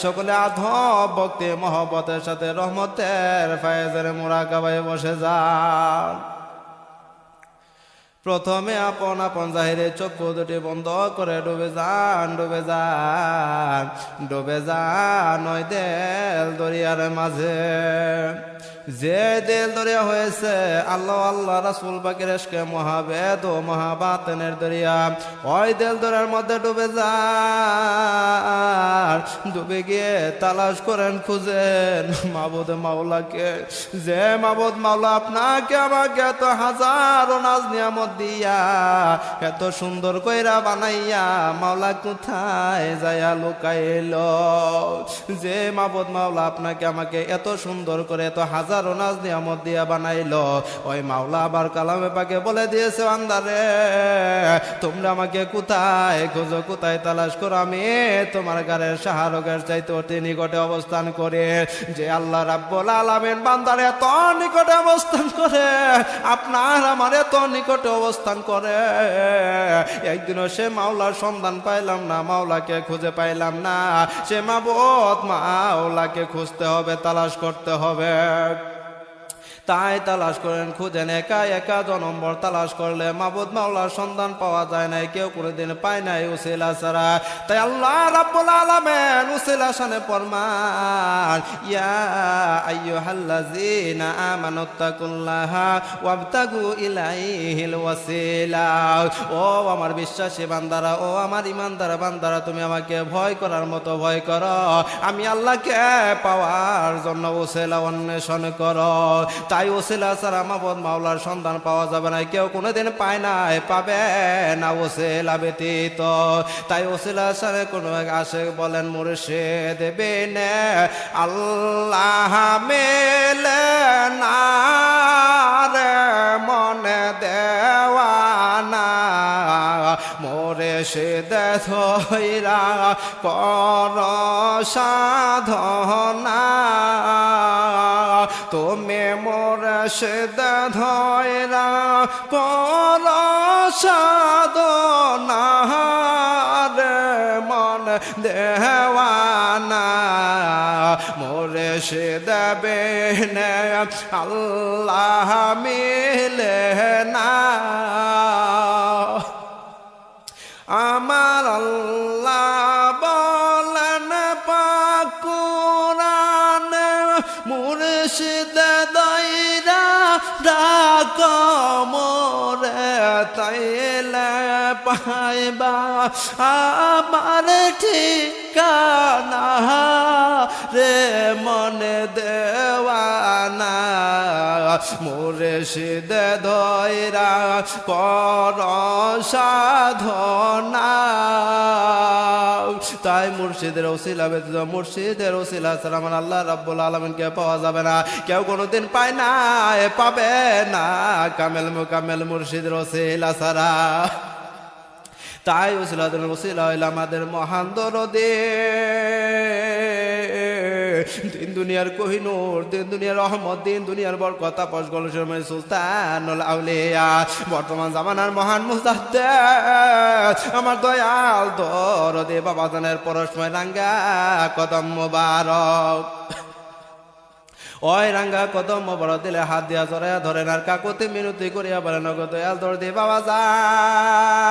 সকলে আধব ভক্তি মহব্বতের সাথে রহমতের ফায়েজের মুরাকাবায় বসে যান। প্রথমে আপন আপন জাহিরে চক্ষু দুটি বন্ধ করে ডুবে যান, ডুবে যান, ডুবে যান ওই দেল দরিয়ার মাঝে। যে দেল দরিয়া হয়েছে আল্লাহ আল্লাহ রাসূল পাকের ইশকে মহাবেদ ও মহাবাতেনের দরিয়া, ওই দেল দরিয়ার মধ্যে ডুবে যান। ডুবে গিয়ে তালাশ করেন, খুঁজেন মাবুদ মাওলাকে। যে মাবুদ মাওলা আপনাকে আমাকে এত হাজারো নাজ নিয়ামত দিয়া এত সুন্দর কইরা বানাইয়া মাওলা কোথায় যায়া লুকাইল? যে মাবুদ মাওলা আপনাকে আমাকে এত সুন্দর করে এত হাজারো নাজ নিয়ামত দিয়া বানাইল, ওই মাওলা আবার কালামে পাকে বলে দিয়েছে, বান্দারে তোমরা আমাকে কোথায় খোঁজো, কোথায় তালাশ করো? আমি তোমার গায়ের শাহরগের চাইতে অতি নিকটে অবস্থান করে। যে আল্লাহ রাব্বুল আলামিন বান্দার এত নিকটে অবস্থান করে, আপনার আমার এত নিকটে অবস্থান করে, একদিনও সে মাওলার সন্ধান পাইলাম না, মাওলাকে খুঁজে পাইলাম না। সে মাবুদ মাওলাকে খুঁজতে হবে, তালাশ করতে হবে। তাই তালাশ করেন, খুঁজেন, একা একা জনম্বর তালাশ করলে মাবুদ মাওলার সন্ধান পাওয়া যায় নাই, কেউ কোনোদিন পায় নাই উসিলা ছাড়া। তাই আল্লাহ রাব্বুল আলামিন উসিলা শানে ফরমান, ইয়া আইয়ুহাল্লাযীনা আমানুত্তাকুল্লাহা ওয়াবতাগু ইলাইহিল ওয়াসিলা। ও আমার বিশ্বাসী বান্দারা, ও আমার ইমানদার বান্দারা, তুমি আমাকে ভয় করার মতো ভয় করো, আমি আল্লাহকে পাওয়ার জন্য উসিলা অন্বেষণ করো। তাই ওসিলা ছাড়া মাবুদ মাওলার সন্ধান পাওয়া যাবে না, কেউ কোনোদিন পায় নাই, পাবে না ওসিলা ব্যতীত। তাই ওসিলা ছাড়া কোনো আশিক বলেন মুর্শিদ বিনে আল্লাহ মেলে না রে মনে দেওয়ানা, মুর্শিদ ধইরা কর সাধনা, তুমি মুর্শিদ ধইরা কর সাধনা রে মন দেওয়ানা, মুর্শিদ বিনে আল্লাহ মিলে না। আমার আল্লাহ বলেন পাক কুরআনে, মুর্শিদ দাইরা ডাক মোরে, তাইলে পাইবা আমার ঠিকানা রে মনে দেওয়ানা, মুর্শিদ ধইরা কর সাধনা। তাই মুর্শিদের ওসিলা ব্যতীত, মুর্শিদের ওসিলা ছাড়া আমার আল্লাহ রাব্বুল আলামিনকে পাওয়া যাবে না, কেউ কোনোদিন পায় না, পাবে না কামেল মুকামেল মুর্শিদের ওসিলা ছাড়া। তাই ওসিলাদের ওসিলা হইল আমাদের মহান দরদে, দিন দুনিয়ার কোহিনূর, দিন দুনিয়ার রহমত, দিন দুনিয়ার বরকত, তাপস গলসের মধ্যে সুলতানুল আউলিয়া, বর্তমান জামানার মহান মুজাদ্দিদ আমার দয়াল দরদে বাবাজানের পরশময় রাঙ্গা কদম মোবারক। ওই রাঙ্গা কদম বড় দিলে হাত দিয়া জড়াইয়া ধরেন, আর কাকুতি মিনতি করিয়া বলেন, ওগো দয়াল দরদি বাবা যান,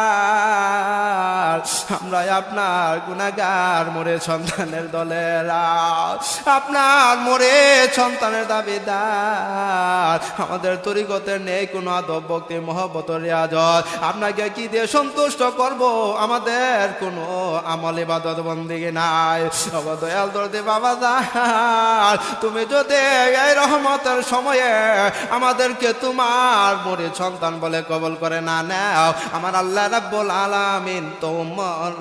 আমরা আপনার গুনাহগার মোরে সন্তানের দলেরা, আপনার মোরে সন্তানের দাবিদার, আমাদের তরিকতের নেই কোনো আদব ভক্তি মহব্বত রিয়াজত, আপনাকে কি দিয়ে সন্তুষ্ট করব? আমাদের কোনো আমল ইবাদত বন্দেগী নাই। ওগো দয়াল দরদি বাবা যান, তুমি যদি এই রহমতের সময়ে আমাদেরকে তোমার মুরিদ সন্তান বলে কবুল করে না নাও, আমার আল্লাহ রাব্বুল আলামিন তোমার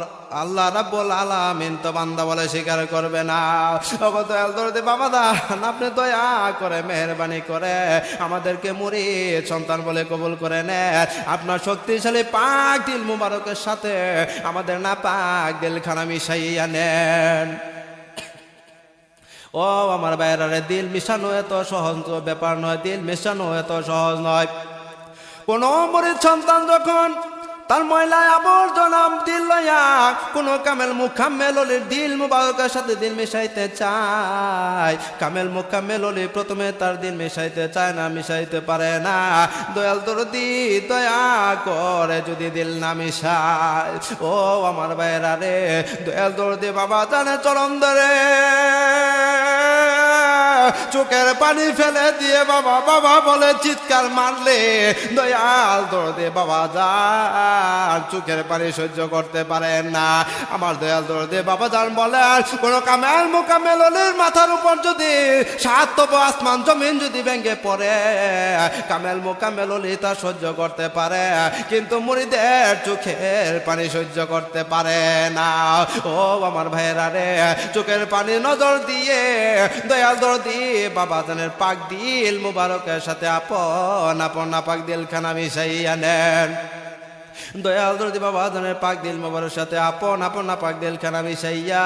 আল্লাহ রাব্বুল আলামিন তো বান্দা বলে স্বীকার করবে না। ওগো দয়াল দরদি বাবা দান, আপনি দয়া করে মেহেরবানি করে আমাদেরকে মুরিদ সন্তান বলে কবুল করে নেন। আপনার শক্তিশালী পাক দিল মুবারকের সাথে আমাদের না পাক দিলখানা মিশাইয়া নেন। ও আমার বাইরে, দিল মিশানো এত সহজ ব্যাপার নয়, দিল মিশানো এত সহজ নয়। কোন মুরিদ সন্তান যখন তার ময়লায় আবর্জনা দিল লইয়া কোন কামেল মুকাম্মেল ওলির দিল মুবারকের সাথে দিল মিশাইতে চায়। কামেল মুকাম্মেল ওলি প্রথমে তার দিল মিশাইতে চায় না, মিশাইতে পারে না। দয়াল দরদি দয়া করে যদি দিল না মিশায়, ও আমার ভাইরা রে, দয়াল দরদি বাবা জানে চরণ ধরে চোখের পানি ফেলে দিয়ে বাবা বাবা বলে চিৎকার মারলে দয়াল দরদি বাবা যান চোখের পানি সহ্য করতে পারেন না। আমার দয়াল দরদি বাবা যান বলে কোন কামেল মুকাম্মেল ওলির মাথার উপর যদি সাত আসমান জমিন যদি ভেঙে পড়ে, কামেল মুকাম্মেল ওলি তা সহ্য করতে পারে, কিন্তু মুরিদের চোখের পানি সহ্য করতে পারে না। ও আমার ভাইয়েরা রে, চোখের পানি নজর দিয়ে দয়াল দরদি বাবা জানের পাক দিল মুবারকের সাথে আপন আপন পাক দিল খানা মিশাইয়া নেন। দয়াল দরদি বাবা জানের পাক দিল মোবারকের সাথে আপন আপন পাক দিল খানা মিশাইয়া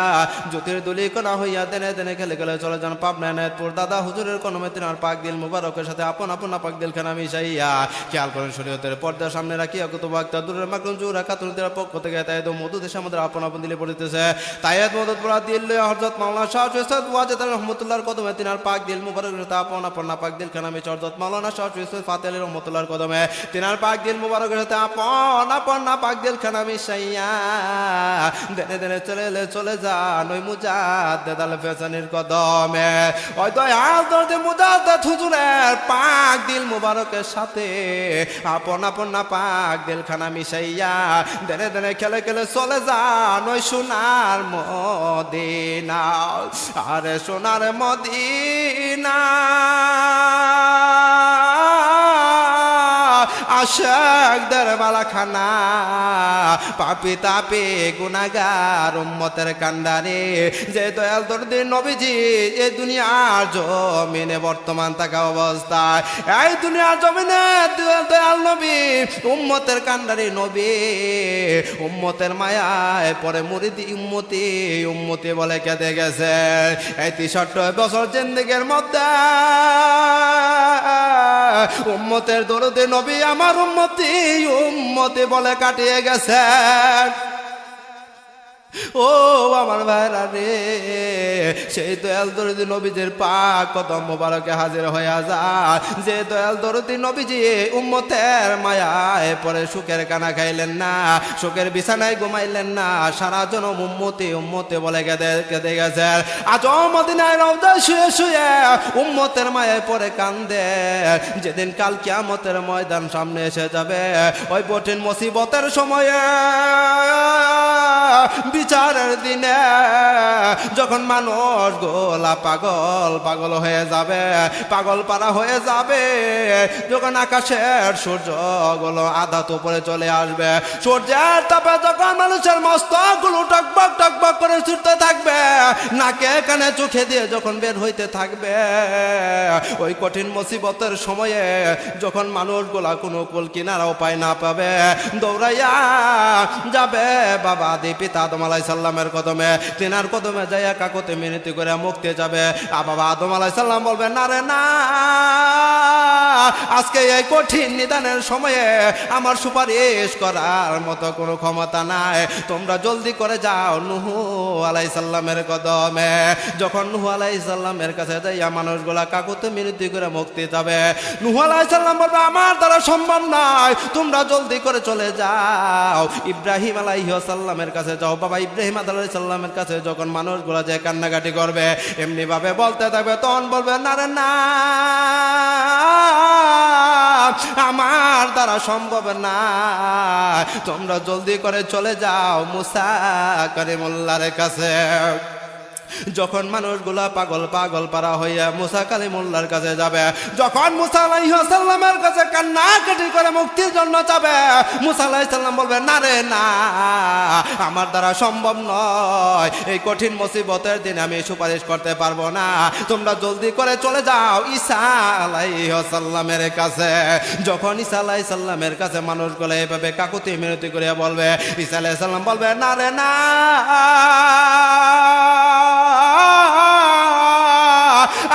জ্যোতির দুলি কোনা হইয়া দেনে দেনে খেলে খেলে চলে যান পাবনা নায়তপুর দাদা হুজুরের কলমে তিনার পাক দিল মুবারকের সাথে আপন আপন পাক দিল খানা মিশাইয়া খেয়াল করেন শরীয়তের পর্দার সামনে রাখি কুতুব আক্তার দূরের মাকরুন জুরা কাতুরদের পক্ষ থেকে তাইদ মধু দেশে আমাদের আপন আপন দিলে পড়িতেছে। তাইয়াত মদত পড়া দিল হযরত মাওলানা শাহ সৈয়দ ওয়াজেদ রহমাতুল্লাহর কদমে তিনার পাক দিল মুবারকের সাথে আপন আপন পাক দিল খানা মিশাইয়া হযরত মাওলানা শাহ সৈয়দ ফাতেহ আলী রহমাতুল্লাহর কদমে তিনার পাক দিল মুবারকের সাথে আপন আপন পাক দিল খানা মিশাইয়া দেনে দেনে চলে যান ওই মুজাদ্দেদ আল ফেসানির কদমে। ওই দয়াল দরদি মুজাদ্দেদ হুজুরের পাক দিল মুবারকের সাথে আপন আপন পাক দিল খানা মিশাইয়া দেনে দেনে খেলে খেলে চলে যান ওই সোনার মদিনা। আরে সোনার মদিনা আশাকদের বালাখানা, পাপি তাপি গুনাহগার উম্মতের কান্ডারে, যে দয়াল দরদি নবীজি এই দুনিয়ার জমিনে বর্তমান থাকা অবস্থায় এই দুনিয়ার জমিনে দয়াল নবী উম্মতের কান্ডারি নবী উম্মতের মায়ায় পরে মুরিদি উম্মতি উম্মতি বলে কেঁদে গেছে। এই 63 বছর জিন্দেগির মধ্যে উম্মতের দরদি নবী আমার উম্মতি উম্মতি বলে কাটিয়ে গেছে। ও আমার ভাইরা রে, সেই দয়াল দরদি নবীজির পাক কদম মোবারকে হাজির হইয়া যায়, যে দয়াল দরদি নবীজি উম্মতের মায়ায় পরে সুখের কানা খাইলেন না, সুখের বিছানায় ঘুমাইলেন না, সারা জনম উম্মতি উম্মতি বলে কেঁদে গেছেন। আজ মদিনায় রওজায় শুয়ে শুয়ে উম্মতের মায়ায় পরে কান্দে। যেদিন কাল কিয়ামতের ময়দান সামনে এসে যাবে, ওই কঠিন মুসিবতের সময়ে বিচারের দিনে যখন মানুষ গোলা পাগল পাগল হয়ে যাবে, পাগল পারা হয়ে যাবে, যখন আকাশের সূর্য গুলো আধা তো উপরে চলে আসবে, সূর্যের তাপে যখন মানুষের মস্তক গুলো টকবক টকবক করে ছুটতে থাকবে, নাকে কানে চোখে দিয়ে যখন বের হইতে থাকবে, ওই কঠিন মুসিবতের সময়ে যখন মানুষগুলা কোনো কুল কিনারা উপায় না পাবে, দৌড়াইয়া যাবে বাবা আদি পিতা আদম আলাইহিস সালামের কদমে, তিনার কদমে যাইয়া কাকুতি মিনতি করে মুক্তি যাবে। বাবা আদম আলাইহিস সালাম বলবে না রে না, আজকে এই কঠিন নিদানের সময়ে আমার সুপারিশ করার মতো কোনো ক্ষমতা নাই, তোমরা জলদি করে যাও নূহ আলাইহিস সালামের কদমে। যখন নূহ আলাইহিস সালামের কাছে যাইয়া মানুষগুলা কাকুতি মিনতি করে মুক্তি যাবে, নূহ আলাইহিস সালাম বলবে আমার দ্বারা সম্ভব নয়, তোমরা জলদি করে চলে যাও ইব্রাহিম আলাইহিস সালামের কাছে যাও। বাবা ইব্রাহিম আলাইহিস সালামের কাছে যখন মানুষগুলা যে কান্নাকাটি করবে, এমনি ভাবে বলতে থাকবে, তখন বলবে না রে না, আমার দ্বারা সম্ভব না, তোমরা জলদি করে চলে যাও মুসা কালিমুল্লাহর কাছে। যখন মানুষগুলা পাগল পাগল পারা হইয়া মুসা কালিমুল্লাহর কাছে যাবে, যখন মুসা আলাইহিস সালামের কাছে কান্নাকাটি করে মুক্তির জন্য যাবে, মুসা আলাইহিস সালাম বলবে না রে না, আমার দ্বারা সম্ভব নয়, এই কঠিন মুসিবতের দিন আমি সুপারিশ করতে পারবো না, তোমরা জলদি করে চলে যাও ঈসা আলাইহিস সালামের কাছে। যখন ঈসা আলাইহিস সালামের কাছে মানুষগুলো এভাবে কাকুতি মিনতি করে বলবে, ঈসা আলাইহিস সালাম বলবে না রে না,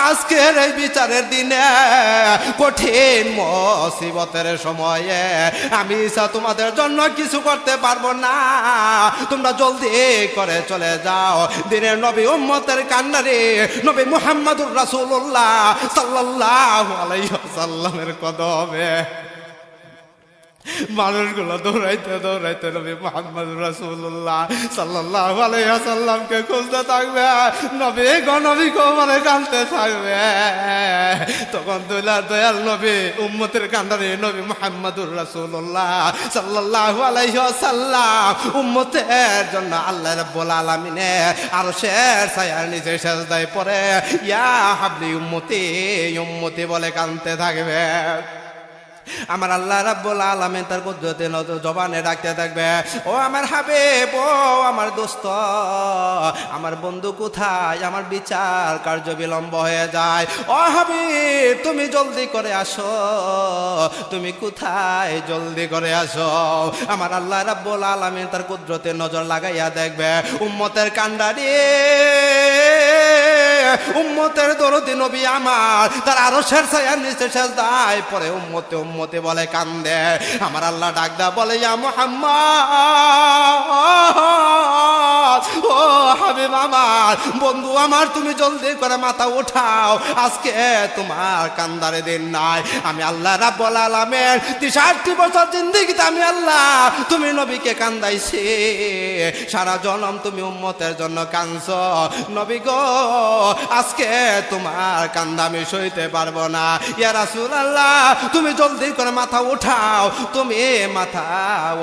আজকের এই বিচারের দিনে কঠিন মুসিবতের সময়ে আমি ঈসা তোমাদের জন্য কিছু করতে পারবো না, তোমরা জলদি করে চলে যাও। দিনের নবী উম্মতের কান্নারে নবী মুহাম্মদুর রাসূলুল্লাহ সাল্লাল্লাহু আলাইহি ওয়াসাল্লামের কদমে মানুষগুলো দৌড়াইতে দৌড়াইতে নবী মুহাম্মদ রাসূলুল্লাহ সাল্লাল্লাহু আলাইহি ওয়াসাল্লামকে খুঁজতে থাকবে, নবী গণবী কোমরে কাঁদতে থাকবে। তখন দয়াল নবী উম্মতের কান্ডারে নবী মুহাম্মদুর রাসূলুল্লাহ সাল্লাল্লাহু আলাইহি ওয়াসাল্লাম উম্মতের জন্য আল্লাহ রাব্বুল আলামিনের আরশের ছায়ার নিচে সিজদায় পড়ে ইয়া হাবলি উম্মতি উম্মতি বলে কাঁদতে থাকবে। আমার আল্লাহ রাব্বুল আলামিন তার কুদরতে জবানে ডাকতে থাকবে, ও আমার হাবিব, ও আমার দোস্ত, আমার বন্ধু কোথায়? আমার বিচার কার্য বিলম্ব হয়ে যায়। ও হাবিব, তুমি জলদি করে আসো, তুমি কোথায়? জলদি করে আসো। আমার আল্লাহ রাব্বুল আলামিন তার কুদরতে নজর লাগাইয়া দেখবে উম্মতের কান্ডারি উম্মতের দরদি নবী আমার তার আরশের ছায়ার নিচে সিজদায় পড়ে উম্মতে উম্মতে বলে কান্দে। আমার আল্লাহ ডাকদা বলে ইয়া মুহাম্মদ, ও হাবিব আমার, বন্ধু আমার, তুমি জলদি করে মাথা উঠাও, আজকে তোমার কান্দারে দিন নাই। আমি আল্লাহ রাব্বুল আলামিন 63 বছর জিন্দেগিতে আমি আল্লাহ তুমি নবীকে কান্দাইছি, সারা জনম তুমি উম্মতের জন্য কাঁদছো। নবী গো, আজকে তোমার কান্দা আমি সইতে পারবো না। ইয়া রাসূলুল্লাহ, তুমি জলদি করে মাথা উঠাও, তুমি মাথা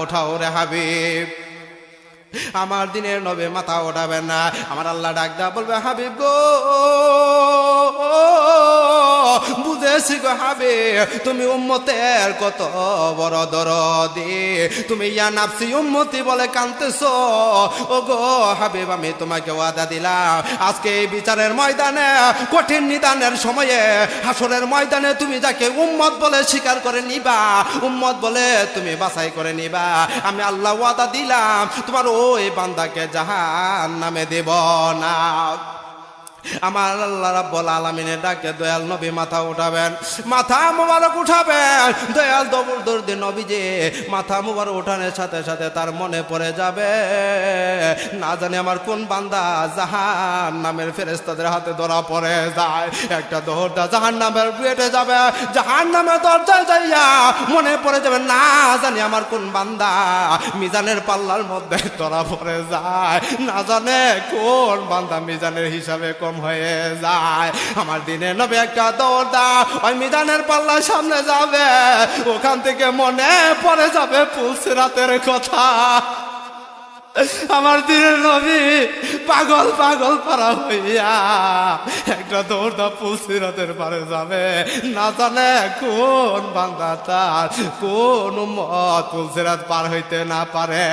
উঠাও রে হাবিব। আমার দিনের নবী মাথা ওঠাবেন না। আমার আল্লাহ ডাকদা বলবে হাবিব গো, বুঝেছি গো হাবিব, তুমি উম্মতের কত বড় দরদি, তুমি ইয়া নাফসি উম্মতি বলে কাঁদতেছো। ও গো হাবিব, আমি তোমাকে ওয়াদা দিলাম আজকে এই বিচারের ময়দানে কঠিন নিদানের সময়ে হাসরের ময়দানে তুমি যাকে উম্মত বলে স্বীকার করে নিবা, উম্মত বলে তুমি বাছাই করে নিবা, আমি আল্লাহ ওয়াদা দিলাম তোমার ওই বান্দাকে জাহান্নামে দেব না। আমার আল্লাহ রাব্বুল আলামিনের ডাকে দয়াল নবী মাথা উঠাবেন, মাথা মুবারক উঠাবেন। দয়াল দরদি নবী যে মাথা মুবারক উঠানোর সাথে সাথে তার মনে পড়ে যাবে, না জানি আমার কোন বান্দা জাহান্নামের ফেরেশতাদের হাতে ধরা পড়ে যায়। একটা দৌড়টা জাহান্নামের গেটে যাবে, জাহান্নামের দরজায় যাইয়া মনে পড়ে যাবে, না জানি আমার কোন বান্দা মিজানের পাল্লার মধ্যে ধরা পড়ে যায়, না জানে কোন বান্দা মিজানের হিসাবে কম হয়ে যায়। আমার দিনে নবী একটা দৌড় দাও, ওই মিজানের পাল্লার সামনে যাবে, ওখান থেকে মনে পড়ে যাবে পুলসিরাতের কথা। আমার দিনের নবী পাগল পাগল পারা হইয়া একটা দৌড় দাও পুলসিরাতের পারে যাবে, না জানে কোন বান্দা তার কোন উম্মত পুলসিরাত পার হইতে না পারে।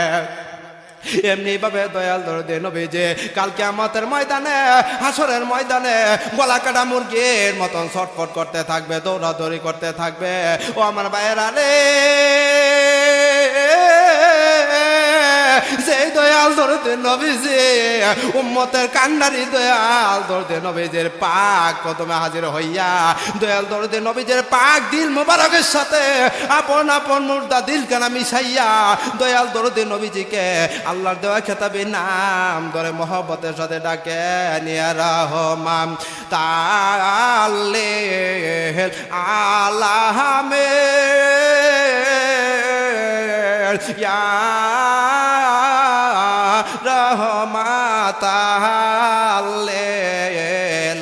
এমনি ভাবে দয়াল দরদি নবী যে কাল কিয়ামতের ময়দানে হাসরের ময়দানে গলা কাটা মুরগির মতন ছটফট করতে থাকবে, দৌড়াদৌড়ি করতে থাকবে। ও আমার ভাইয়েরা রে, যে দয়াল দরদি নবী যে উম্মতের কান্ডারি দয়াল দরদি নবীজের পাক কদমে হাজির হইয়া দয়াল দরদি নবীজের পাক দিল মোবারকের সাথে আপন আপন মুর্দা দিল কানা মিশাইয়া দয়াল দরদি নবীজিকে আল্লাহর দেওয়া খেতাবি নাম ধরে মহব্বতের সাথে ডাকে নিয়া রহমান তাল্লে আলাহামে ইয়া রহমাতাল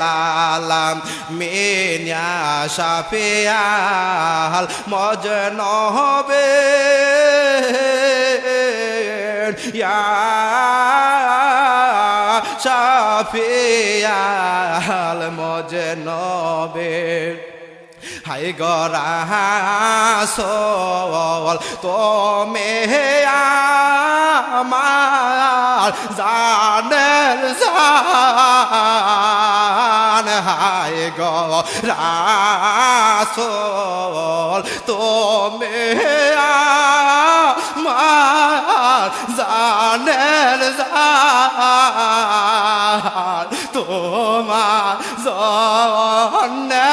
আলাম মিনিয়া শাফিয়াল মজনবে ইয়া শাফিয়াল মজনবে হাই গরাসল তোমে আমার জানের জান, হাই গরাসল তোমে আমার জানের জান, তোমার জন্যে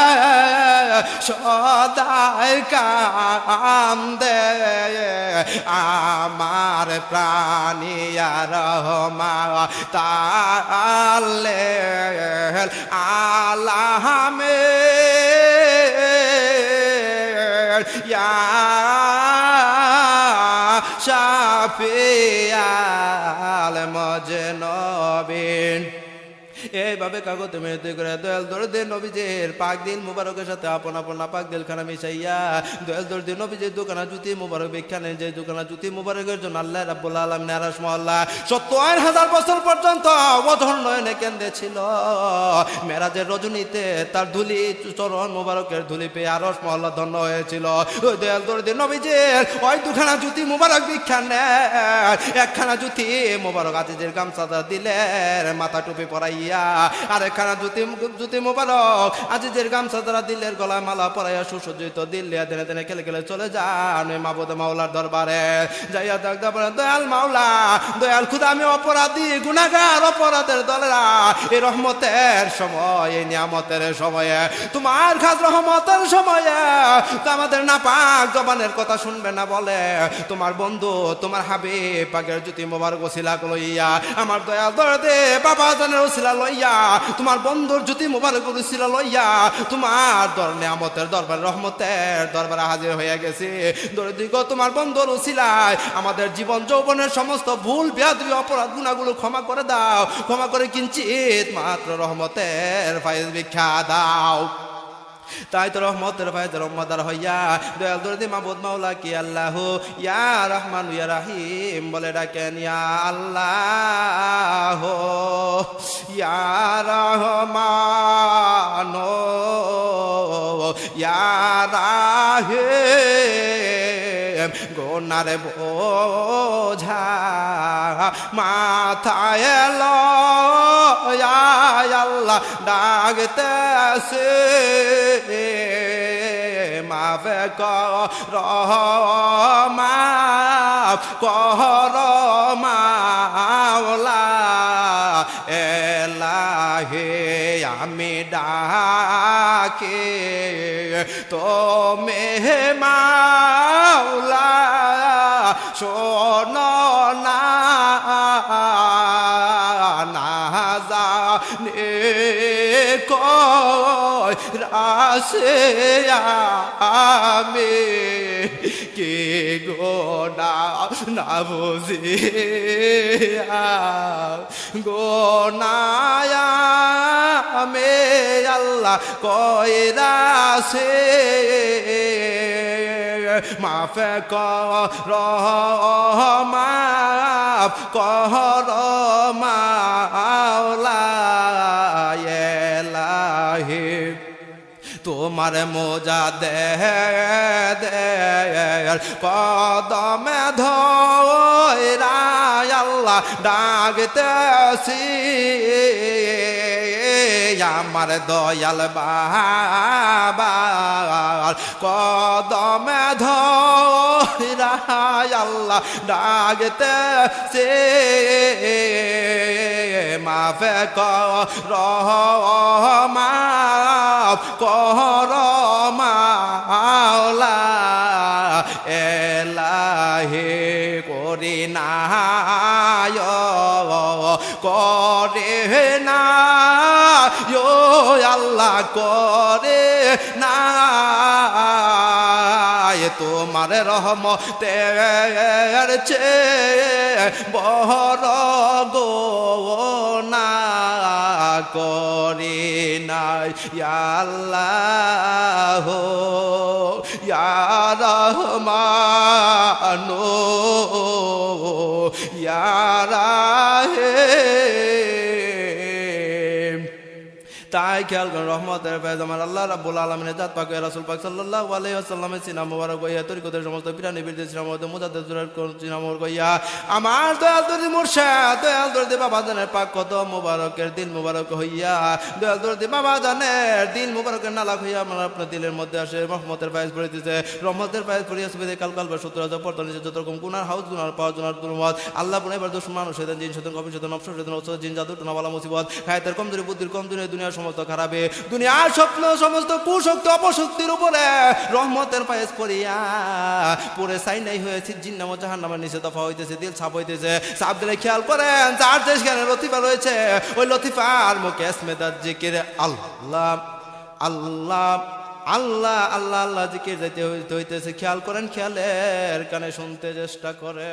সদাই কান্দে আমার প্রাণিয়া রহমান তালে আলামে শাফিয়াল মজনবিন এইভাবে কাগজে মেহতি করে দয়াল দরদে নবীজের পাক দিল মুবারকের সাথে আপন আপন পাক দিল খানা মিশাইয়া দয়াল দরদে নবীজের দোকানা জুতি মুবারক বিখ্যানে যে দোকানা জুতি মুবারকের জন্য আল্লাহ রাব্বুল আলামিন আরশ মহল্লা ৭০,০০০ বছর পর্যন্ত অধর নয়নে কেন্দ্রে ছিল। মেরাজের রজনীতে তার ধুলি চরণ মুবারকের ধুলি পেয়ে আরশ মহল্লা ধন্য হয়েছিল। ওই দয়াল দরদে নবীজের ওই দুখানা জুতি মুবারক বিখ্যানে একখানা জুতি মুবারক আজিজের গামছা দিলের মাথা টুপি পরাইয়া আর একখানা জুতি মুবারক আজিজের গামছা দ্বারা দিলের গলায় মালা পরাইয়া সুসজ্জিত দিল্লিয়া দেনে দেনে খেলে খেলে চলে যান মাবুদ মাওলার দরবারে যাইয়া ডাকতে পারেন দয়াল মাওলা দয়াল খুদা আমি অপরাধী গুনাহগার অপরাধের দলেরা এই রহমতের সময় এই নিয়ামতের সময়ে তোমার খাস রহমতের সময়ে আমাদের নাপাক জবানের কথা শুনবে না বলে তোমার বন্ধু তোমার হাবিব পাকের জুতি মুবারক ওসিলা লইয়া আমার দয়াল দরদে বাবা জানের ওসিলা লইয়া তোমার বন্ধুর জুতি মুবারক ওসিলা লইয়া তোমার নিয়ামতের দরবার রহমতের দরবারে হাজির হয়ে গেছি। দরদি গো তোমার বন্ধুর ওসিলায় আমাদের জীবন যৌবনের সমস্ত ভুল বেয়াদবি অপরাধ গুনাহগুলো ক্ষমা করে দাও, ক্ষমা করে কিঞ্চিত মাত্র রহমতের ফায়েজ ভিক্ষা দাও। তাই তো রহমতের ফায়েজের রহমতদার হইয়া দয়াল দরদি মাবুদ মাওলা কি আল্লাহ ইয়া রহমান ইয়া রাহিম বলে ডাকেন ইয়া আল্লাহ ইয়া রহমান ইয়া রাহিম গোনার বোঝা মাথায় লয়া আল্লাহ ডাকতেছে মাফে কর মাফ কর মাওলা এলাহে আমি ডাকে তুমি মাওলা শোনো না জানে কই রাসে আমি কে গোনা না বুঝিয়া গোনায়া মে আল্লাহ কইরাছে মাফ কর মাফ কর মাওলা এলাহি তোমার মোজা দে কদমে ধরা আল্লাহ ডাকতেছি আমার দয়াল বাবার কদমে ধরা আল্লাহ ডাকতেছি মাফ কর মাফ কর মাওলা এলাহি করি না করে না আল্লাহ করে না তোমার রহমতের চেয়ে বড় গো না করি নাই আল্লাহ ইয়া রহমান ইয়া রাহিম। তাই খেয়াল করেন রহমতের ফেজ আমার আল্লাহ রাব্বুল আলামিনের জাত পাক রাসূল পাক সাল্লাল্লাহু আলাইহি ওয়াসাল্লামের সিনা মোবারক হইয়া তরিকতের সমস্ত পিরানি বীরদের সিনা মোবারক মুজাদ্দিদের সিনা মোবারক হইয়া আমার দয়াল দরদি মুর্শিদ দয়াল দরদি বাবা জানের পাক কত মোবারকের দিল মোবারক হইয়া দয়াল দরদি বাবা জানের দিল মোবারকের নালাক হইয়া আমার আপনার দিলের মধ্যে আসে রহমতের ফেজ পড়িতেছে রহমতের ফেজ পড়িয়া সুবিধে কাল কাল বা 70,000 পর্দা নিচে যত রকম গুনার হাউস গুনার পাওয়ার জনার দুর্মত আল্লাহ পুনে এবার দুশ্মন মানুষ সেদিন জিন সেদিন কবি সেদিন নফস সেদিন ওসদ জিন জাদু টুনাওয়ালা মুসিবত খায়তের কমজোরি বুদ্ধির কমজোরি দুনিয়ার সমস্ত খারাপে দুনিয়ার স্বপ্ন সমস্ত কুশক্তি অপশক্তির উপরে রহমতের ফেজ পড়িয়া পুরে সাই নাই হয়েছে জিন্নাম ও জাহান্নামের নিচে দফা হইতেছে দিল ছাপ হইতেছে সাপ দিলে খেয়াল করেন যার দেশ জ্ঞানের লতিফা রয়েছে ওই লতিফার মুখে ইসমেদার জিকির আল্লাহ আল্লাহ আল্লাহ আল্লাহ আল্লাহ জিকির যাইতে হইতেছে খেয়াল করেন খেয়ালের কানে শুনতে চেষ্টা করে